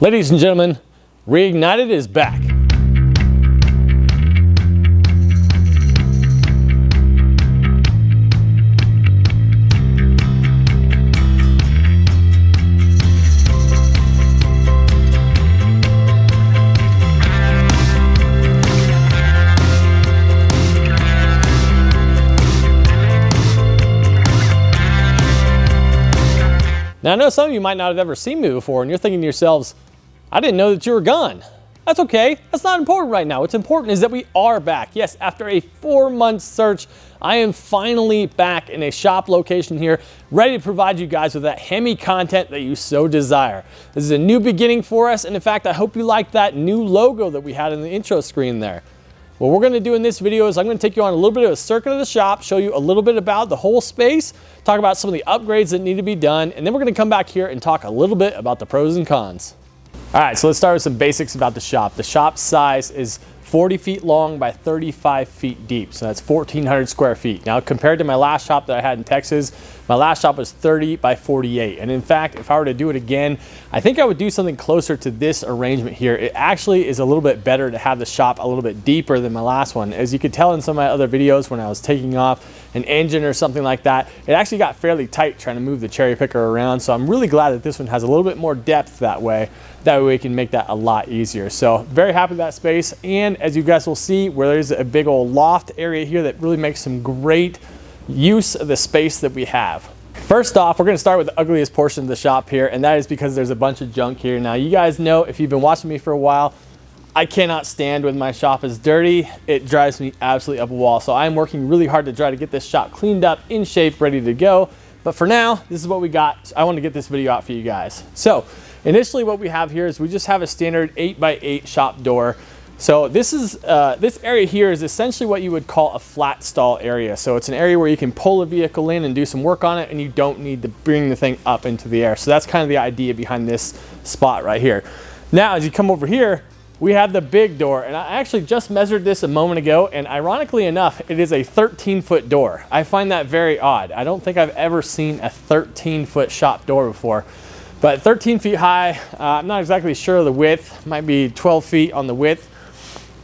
Ladies and gentlemen, Reignited is back. Now I know some of you might not have ever seen me before and you're thinking to yourselves, I didn't know that you were gone. That's okay, that's not important right now. What's important is that we are back. Yes, after a 4-month search, I am finally back in a shop location here, ready to provide you guys with that Hemi content that you so desire. This is a new beginning for us, and in fact, I hope you like that new logo that we had in the intro screen there. What we're gonna do in this video is I'm gonna take you on a little bit of a circuit of the shop, show you a little bit about the whole space, talk about some of the upgrades that need to be done, and then we're gonna come back here and talk a little bit about the pros and cons. All right, so let's start with some basics about the shop. The shop size is 40 feet long by 35 feet deep, so that's 1,400 square feet. Now, compared to my last shop that I had in Texas, my last shop was 30 by 48. And in fact, if I were to do it again, I think I would do something closer to this arrangement here. It actually is a little bit better to have the shop a little bit deeper than my last one. As you could tell in some of my other videos when I was taking off an engine or something like that, it actually got fairly tight trying to move the cherry picker around. So I'm really glad that this one has a little bit more depth that way. That way we can make that a lot easier. So very happy with that space. And as you guys will see, where there's a big old loft area here that really makes some great use of the space that we have. First off, we're gonna start with the ugliest portion of the shop here, and that is because there's a bunch of junk here. Now, you guys know, if you've been watching me for a while, I cannot stand when my shop is dirty. It drives me absolutely up a wall. So I'm working really hard to try to get this shop cleaned up, in shape, ready to go. But for now, this is what we got. So I want to get this video out for you guys. So initially what we have here is we just have a standard 8x8 shop door. So this is this area here is essentially what you would call a flat stall area. So it's an area where you can pull a vehicle in and do some work on it, and you don't need to bring the thing up into the air. So that's kind of the idea behind this spot right here. Now, as you come over here, we have the big door, and I actually just measured this a moment ago, and ironically enough, it is a 13-foot door. I find that very odd. I don't think I've ever seen a 13-foot shop door before. But 13 feet high, I'm not exactly sure of the width, might be 12 feet on the width.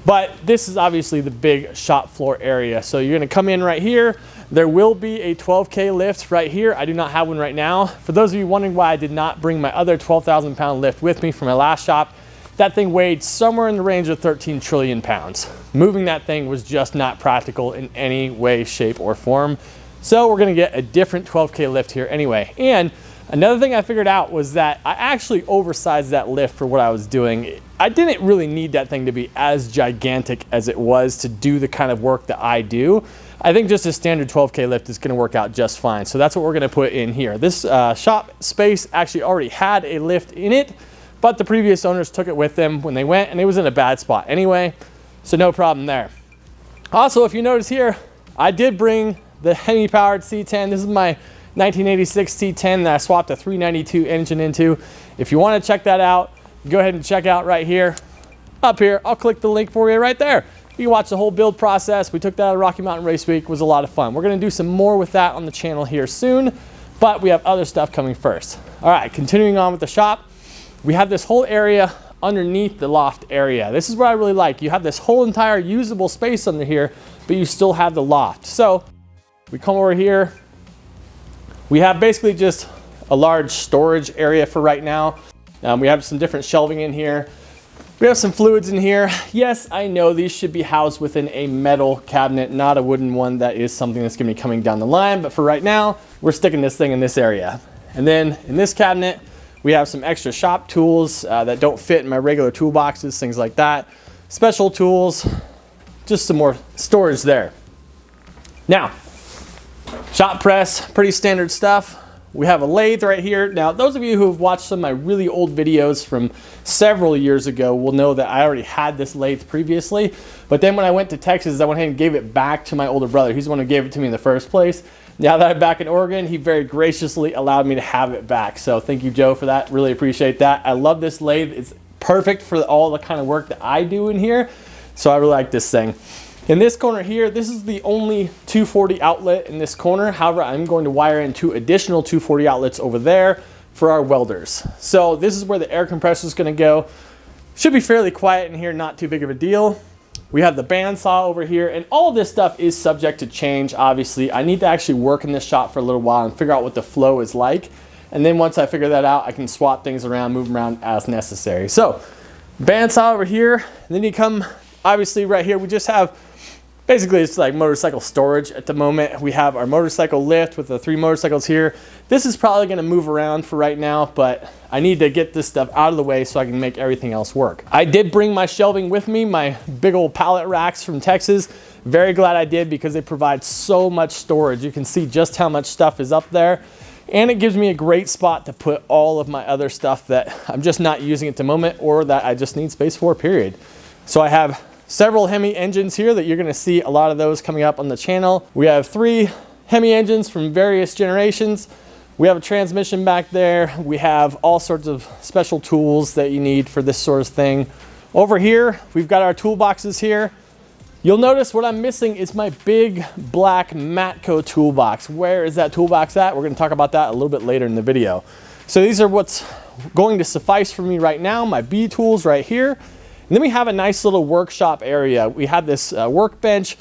But this is obviously the big shop floor area. So you're gonna come in right here. There will be a 12K lift right here. I do not have one right now. For those of you wondering why I did not bring my other 12,000 pound lift with me from my last shop, that thing weighed somewhere in the range of 13 trillion pounds. Moving that thing was just not practical in any way, shape, or form. So we're gonna get a different 12K lift here anyway. And another thing I figured out was that I actually oversized that lift for what I was doing. I didn't really need that thing to be as gigantic as it was to do the kind of work that I do. I think just a standard 12K lift is gonna work out just fine. So that's what we're gonna put in here. This shop space actually already had a lift in it, but the previous owners took it with them when they went, and it was in a bad spot anyway, so no problem there. Also, if you notice here, I did bring the Hemi powered C10. This is my 1986 C10 that I swapped a 392 engine into. If you want to check that out, go ahead and check out right here. Up here, I'll click the link for you right there. You can watch the whole build process. We took that at Rocky Mountain Race Week. It was a lot of fun. We're going to do some more with that on the channel here soon, but we have other stuff coming first. All right, continuing on with the shop. We have this whole area underneath the loft area. This is what I really like. You have this whole entire usable space under here, but you still have the loft. So we come over here. We have basically just a large storage area for right now. We have some different shelving in here. We have some fluids in here. Yes, I know these should be housed within a metal cabinet, not a wooden one. That is something that's gonna be coming down the line, but for right now, we're sticking this thing in this area. And then in this cabinet, we have some extra shop tools that don't fit in my regular toolboxes, things like that. Special tools, just some more storage there. Now, shop press, pretty standard stuff. We have a lathe right here. Now, those of you who have watched some of my really old videos from several years ago will know that I already had this lathe previously. But then when I went to Texas, I went ahead and gave it back to my older brother. He's the one who gave it to me in the first place. Now that I'm back in Oregon, he very graciously allowed me to have it back. So thank you, Joe, for that. Really appreciate that. I love this lathe. It's perfect for all the kind of work that I do in here. So I really like this thing. In this corner here, this is the only 240 outlet in this corner. However, I'm going to wire in 2 additional 240 outlets over there for our welders. So this is where the air compressor is going to go. Should be fairly quiet in here, not too big of a deal. We have the bandsaw over here, and all of this stuff is subject to change, obviously. I need to actually work in this shop for a little while and figure out what the flow is like. And then once I figure that out, I can swap things around, move them around as necessary. So bandsaw over here, and then you come, obviously right here, we just have, basically it's like motorcycle storage at the moment. We have our motorcycle lift with the 3 motorcycles here. This is probably gonna move around for right now, but I need to get this stuff out of the way so I can make everything else work. I did bring my shelving with me, my big old pallet racks from Texas. Very glad I did because they provide so much storage. You can see just how much stuff is up there. And it gives me a great spot to put all of my other stuff that I'm just not using at the moment or that I just need space for, period. So I have several Hemi engines here that you're gonna see a lot of those coming up on the channel. We have 3 Hemi engines from various generations. We have a transmission back there. We have all sorts of special tools that you need for this sort of thing. Over here, we've got our toolboxes here. You'll notice what I'm missing is my big black Matco toolbox. Where is that toolbox at? We're gonna talk about that a little bit later in the video. So these are what's going to suffice for me right now, my B tools right here. And then we have a nice little workshop area. We have this workbench.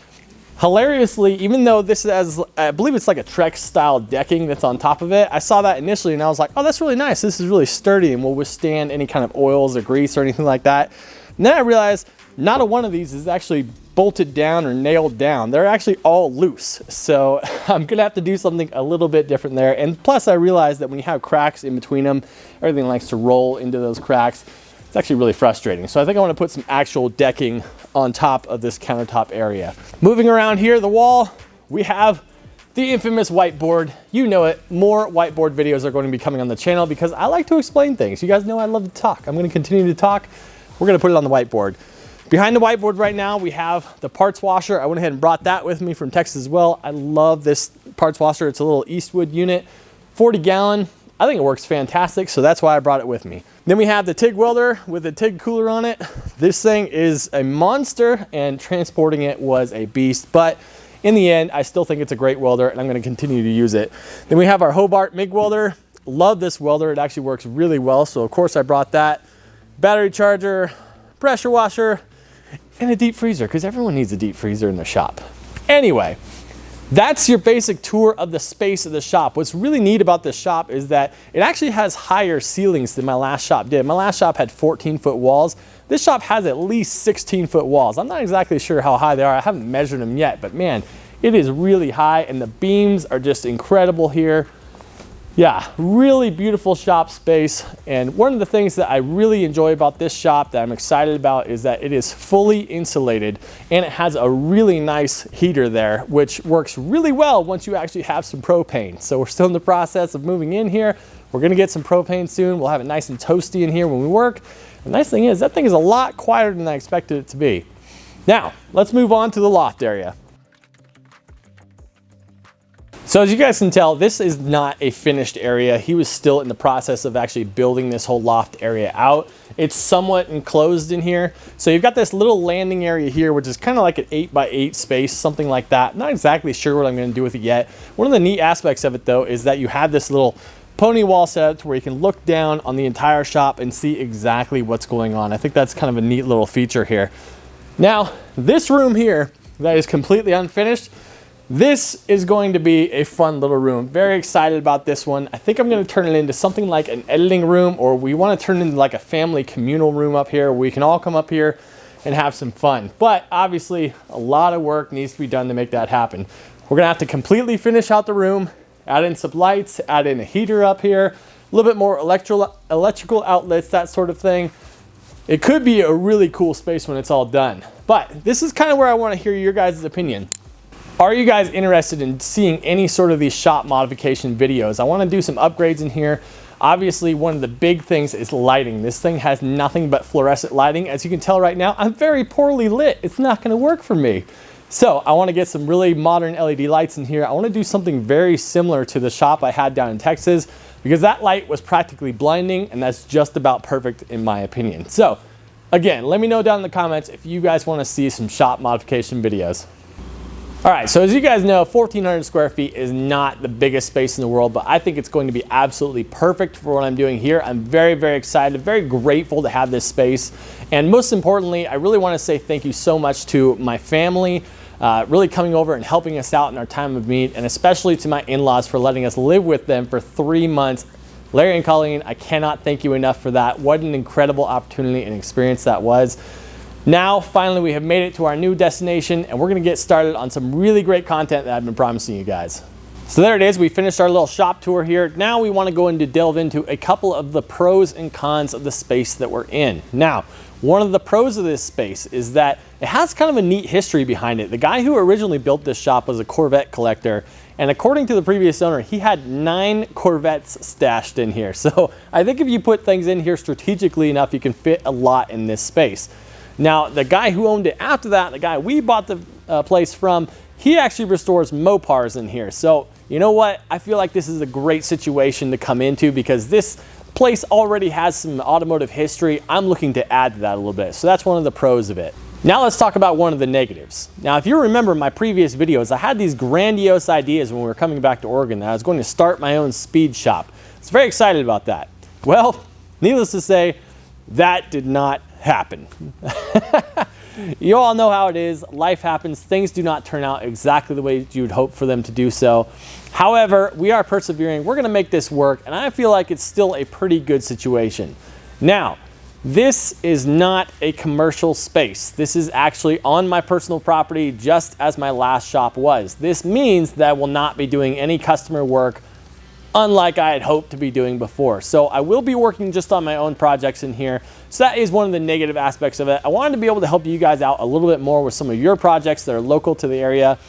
Hilariously, even though this has, I believe it's like a Trek style decking that's on top of it, I saw that initially and I was like, oh, that's really nice. This is really sturdy and will withstand any kind of oils or grease or anything like that. And then I realized not a one of these is actually bolted down or nailed down. They're actually all loose. So I'm gonna have to do something a little bit different there. And plus I realized that when you have cracks in between them, everything likes to roll into those cracks. It's actually really frustrating. So I think I want to put some actual decking on top of this countertop area. Moving around here, the wall, we have the infamous whiteboard. You know it, more whiteboard videos are going to be coming on the channel because I like to explain things. You guys know I love to talk. I'm going to continue to talk. We're going to put it on the whiteboard. Behind the whiteboard right now, we have the parts washer. I went ahead and brought that with me from Texas as well. I love this parts washer. It's a little Eastwood unit, 40 gallon. I think it works fantastic, so that's why I brought it with me. Then we have the TIG welder with a TIG cooler on it. This thing is a monster and transporting it was a beast, but in the end, I still think it's a great welder and I'm gonna continue to use it. Then we have our Hobart MIG welder. Love this welder, it actually works really well, so of course I brought that. Battery charger, pressure washer, and a deep freezer, because everyone needs a deep freezer in their shop. Anyway, that's your basic tour of the space of the shop. What's really neat about this shop is that it actually has higher ceilings than my last shop did. My last shop had 14-foot walls. This shop has at least 16-foot walls. I'm not exactly sure how high they are. I haven't measured them yet, but man, it is really high and the beams are just incredible here. Yeah, really beautiful shop space. And one of the things that I really enjoy about this shop that I'm excited about is that it is fully insulated and it has a really nice heater there, which works really well once you actually have some propane. So we're still in the process of moving in here. We're gonna get some propane soon. We'll have it nice and toasty in here when we work. The nice thing is that thing is a lot quieter than I expected it to be. Now, let's move on to the loft area. So as you guys can tell, this is not a finished area. He was still in the process of actually building this whole loft area out. It's somewhat enclosed in here. So you've got this little landing area here, which is kind of like an 8x8 space, something like that. Not exactly sure what I'm gonna do with it yet. One of the neat aspects of it though, is that you have this little pony wall set up to where you can look down on the entire shop and see exactly what's going on. I think that's kind of a neat little feature here. Now, this room here that is completely unfinished, this is going to be a fun little room. Very excited about this one. I think I'm going to turn it into something like an editing room, or we want to turn it into like a family communal room up here where we can all come up here and have some fun. But obviously a lot of work needs to be done to make that happen. We're going to have to completely finish out the room, add in some lights, add in a heater up here, a little bit more electrical outlets, that sort of thing. It could be a really cool space when it's all done. But this is kind of where I want to hear your guys' opinion. Are you guys interested in seeing any sort of these shop modification videos? I want to do some upgrades in here. Obviously, one of the big things is lighting. This thing has nothing but fluorescent lighting. As you can tell right now, I'm very poorly lit. It's not going to work for me. So I want to get some really modern LED lights in here. I want to do something very similar to the shop I had down in Texas, because that light was practically blinding, and that's just about perfect in my opinion. So again, let me know down in the comments if you guys want to see some shop modification videos. All right, so as you guys know, 1,400 square feet is not the biggest space in the world, but I think it's going to be absolutely perfect for what I'm doing here. I'm very, very excited, very grateful to have this space. And most importantly, I really want to say thank you so much to my family, really coming over and helping us out in our time of need, and especially to my in-laws for letting us live with them for 3 months. Larry and Colleen, I cannot thank you enough for that. What an incredible opportunity and experience that was. Now, finally, we have made it to our new destination, and we're gonna get started on some really great content that I've been promising you guys. So there it is, we finished our little shop tour here. Now we wanna go in to delve into a couple of the pros and cons of the space that we're in. Now, one of the pros of this space is that it has kind of a neat history behind it. The guy who originally built this shop was a Corvette collector, and according to the previous owner, he had 9 Corvettes stashed in here. So I think if you put things in here strategically enough, you can fit a lot in this space. Now, the guy who owned it after that, the guy we bought the place from, he actually restores Mopars in here. So, you know what? I feel like this is a great situation to come into because this place already has some automotive history. I'm looking to add to that a little bit. So that's one of the pros of it. Now let's talk about one of the negatives. Now, if you remember my previous videos, I had these grandiose ideas when we were coming back to Oregon that I was going to start my own speed shop. I was very excited about that. Well, needless to say, that did not happen. You all know how it is. Life happens. Things do not turn out exactly the way you would hope for them to do so. However, we are persevering. We're going to make this work, and I feel like it's still a pretty good situation. Now, this is not a commercial space. This is actually on my personal property, just as my last shop was. This means that I will not be doing any customer work unlike I had hoped to be doing before. So I will be working just on my own projects in here. So that is one of the negative aspects of it. I wanted to be able to help you guys out a little bit more with some of your projects that are local to the area.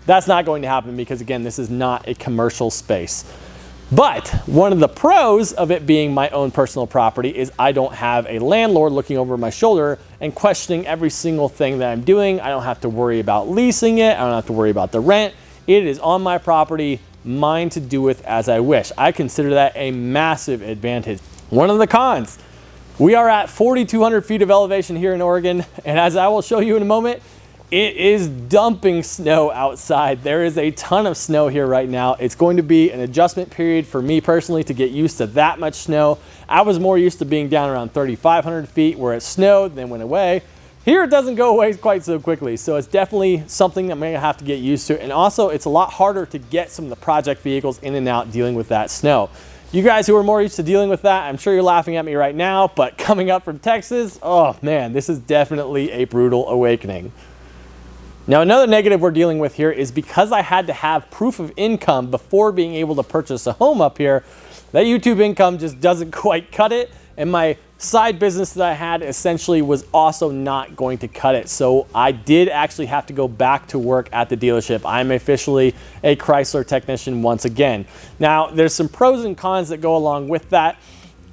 That's not going to happen because, again, this is not a commercial space. But one of the pros of it being my own personal property is I don't have a landlord looking over my shoulder and questioning every single thing that I'm doing. I don't have to worry about leasing it. I don't have to worry about the rent. It is on my property, mine to do with as I wish. I consider that a massive advantage. One of the cons, we are at 4,200 feet of elevation here in Oregon, and as I will show you in a moment, it is dumping snow outside. There is a ton of snow here right now. It's going to be an adjustment period for me personally to get used to that much snow. I was more used to being down around 3,500 feet where it snowed, then went away. Here it doesn't go away quite so quickly, so it's definitely something that I'm going to have to get used to. And also, it's a lot harder to get some of the project vehicles in and out dealing with that snow. You guys who are more used to dealing with that, I'm sure you're laughing at me right now, but coming up from Texas, oh man, this is definitely a brutal awakening. Now, another negative we're dealing with here is because I had to have proof of income before being able to purchase a home up here, that YouTube income just doesn't quite cut it. And my side business that I had essentially was also not going to cut it. So I did actually have to go back to work at the dealership. I'm officially a Chrysler technician once again. Now, there's some pros and cons that go along with that.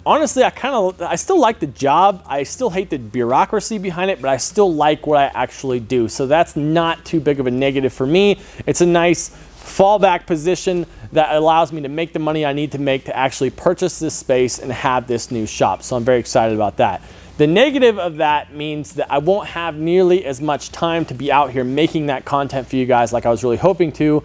Honestly, I still like the job. I still hate the bureaucracy behind it, but I still like what I actually do. So that's not too big of a negative for me. It's a nice fallback position that allows me to make the money I need to make to actually purchase this space and have this new shop. So I'm very excited about that. The negative of that means that I won't have nearly as much time to be out here making that content for you guys like I was really hoping to.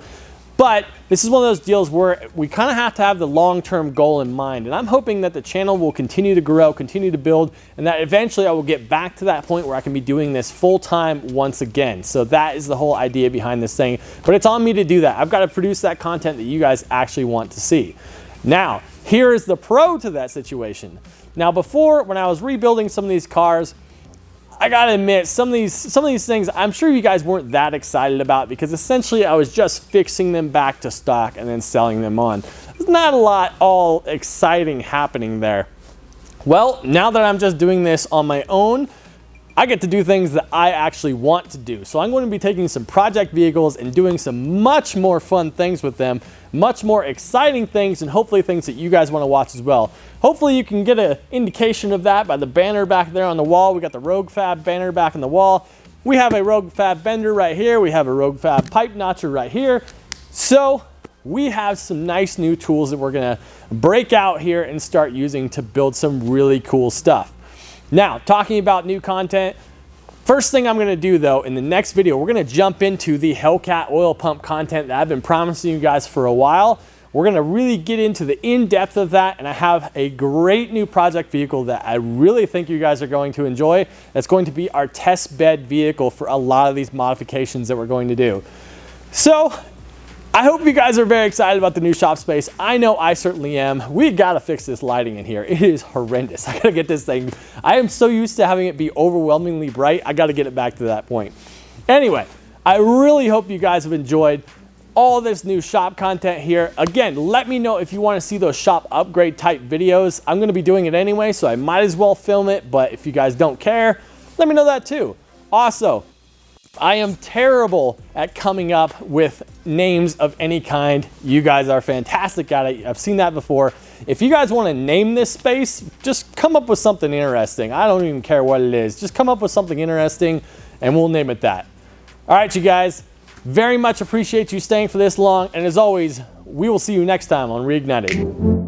But this is one of those deals where we kind of have to have the long-term goal in mind. And I'm hoping that the channel will continue to grow, continue to build, and that eventually I will get back to that point where I can be doing this full-time once again. So that is the whole idea behind this thing. But it's on me to do that. I've got to produce that content that you guys actually want to see. Now, here is the pro to that situation. Now, before, when I was rebuilding some of these cars, I gotta admit, some of these things I'm sure you guys weren't that excited about because essentially I was just fixing them back to stock and then selling them on. There's not a lot all exciting happening there. Well, now that I'm just doing this on my own, I get to do things that I actually want to do. So I'm going to be taking some project vehicles and doing some much more fun things with them, much more exciting things, and hopefully things that you guys want to watch as well. Hopefully you can get an indication of that by the banner back there on the wall. We got the Rogue Fab banner back on the wall. We have a Rogue Fab bender right here. We have a Rogue Fab pipe notcher right here. So we have some nice new tools that we're gonna break out here and start using to build some really cool stuff. Now, talking about new content, First thing I'm gonna do though, in the next video, we're gonna jump into the Hellcat oil pump content that I've been promising you guys for a while. We're gonna really get into the in-depth of that, and I have a great new project vehicle that I really think you guys are going to enjoy. That's going to be our test bed vehicle for a lot of these modifications that we're going to do. So, I hope you guys are very excited about the new shop space. I know I certainly am. We gotta fix this lighting in here. It is horrendous. I gotta get this thing. I am so used to having it be overwhelmingly bright. I gotta get it back to that point. Anyway, I really hope you guys have enjoyed all this new shop content here. Again, let me know if you wanna see those shop upgrade type videos. I'm gonna be doing it anyway, so I might as well film it, but if you guys don't care, let me know that too. Also, I am terrible at coming up with names of any kind. You guys are fantastic at it. I've seen that before. If you guys want to name this space, just come up with something interesting. I don't even care what it is. Just come up with something interesting and we'll name it that. All right, you guys, very much appreciate you staying for this long. And as always, we will see you next time on Reignited.